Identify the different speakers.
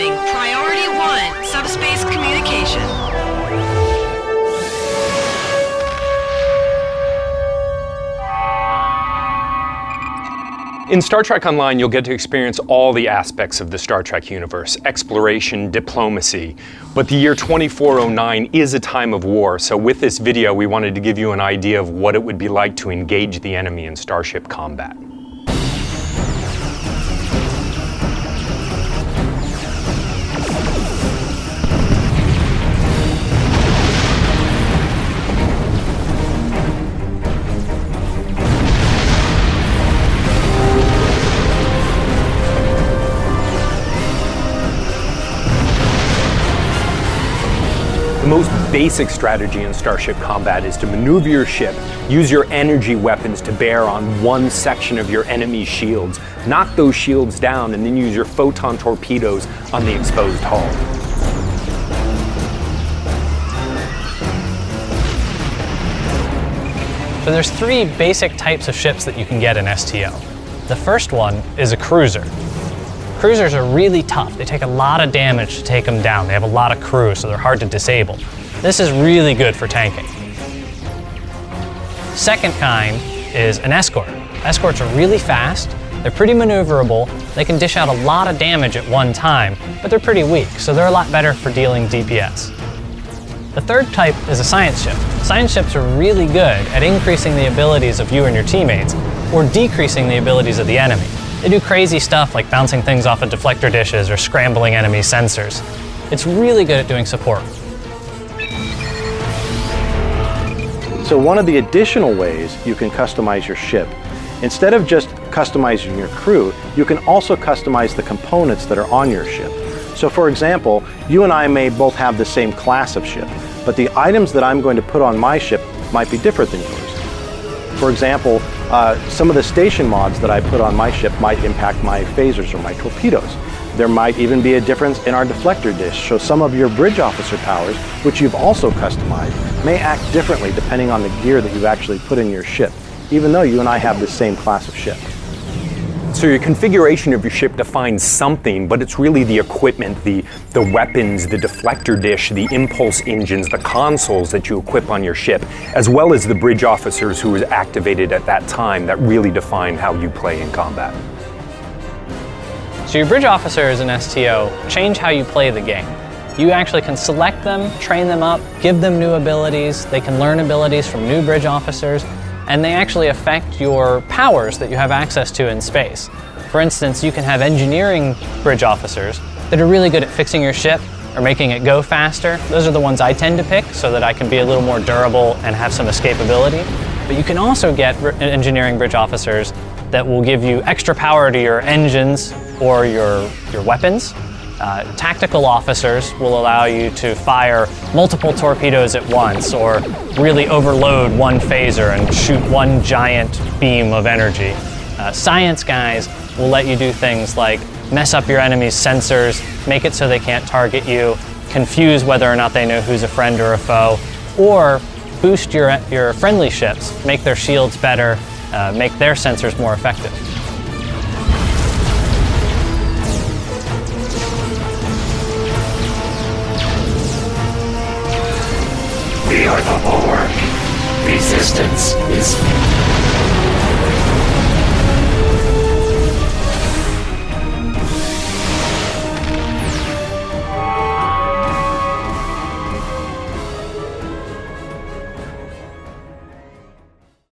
Speaker 1: Incoming Priority 1 Subspace Communication.
Speaker 2: In Star Trek Online, you'll get to experience all the aspects of the Star Trek universe: exploration, diplomacy. But the year 2409 is a time of war, so with this video, we wanted to give you an idea of what it would be like to engage the enemy in starship combat. The most basic strategy in starship combat is to maneuver your ship, use your energy weapons to bear on one section of your enemy's shields, knock those shields down, and then use your photon torpedoes on the exposed hull.
Speaker 3: So there's three basic types of ships that you can get in STO. The first one is a cruiser. Cruisers are really tough. They take a lot of damage to take them down. They have a lot of crew, so they're hard to disable. This is really good for tanking. Second kind is an escort. Escorts are really fast, they're pretty maneuverable, they can dish out a lot of damage at one time, but they're pretty weak, so they're a lot better for dealing DPS. The third type is a science ship. Science ships are really good at increasing the abilities of you and your teammates, or decreasing the abilities of the enemy. They do crazy stuff like bouncing things off of deflector dishes or scrambling enemy sensors. It's really good at doing support.
Speaker 4: So one of the additional ways you can customize your ship, instead of just customizing your crew, you can also customize the components that are on your ship. So for example, you and I may both have the same class of ship, but the items that I'm going to put on my ship might be different than yours. For example, some of the station mods that I put on my ship might impact my phasers or my torpedoes. There might even be a difference in our deflector dish, so some of your bridge officer powers, which you've also customized, may act differently depending on the gear that you've actually put in your ship, even though you and I have the same class of ship.
Speaker 2: So your configuration of your ship defines something, but it's really the equipment, the weapons, the deflector dish, the impulse engines, the consoles that you equip on your ship, as well as the bridge officers who was activated at that time that really define how you play in combat.
Speaker 3: So your bridge officers in STO change how you play the game. You actually can select them, train them up, give them new abilities, they can learn abilities from new bridge officers, and they actually affect your powers that you have access to in space. For instance, you can have engineering bridge officers that are really good at fixing your ship or making it go faster. Those are the ones I tend to pick so that I can be a little more durable and have some escapability. But you can also get engineering bridge officers that will give you extra power to your engines or your weapons. Tactical officers will allow you to fire multiple torpedoes at once or really overload one phaser and shoot one giant beam of energy. Science guys will let you do things like mess up your enemy's sensors, make it so they can't target you, confuse whether or not they know who's a friend or a foe, or boost your friendly ships, make their shields better, make their sensors more effective.
Speaker 5: We are the bulwark. Resistance is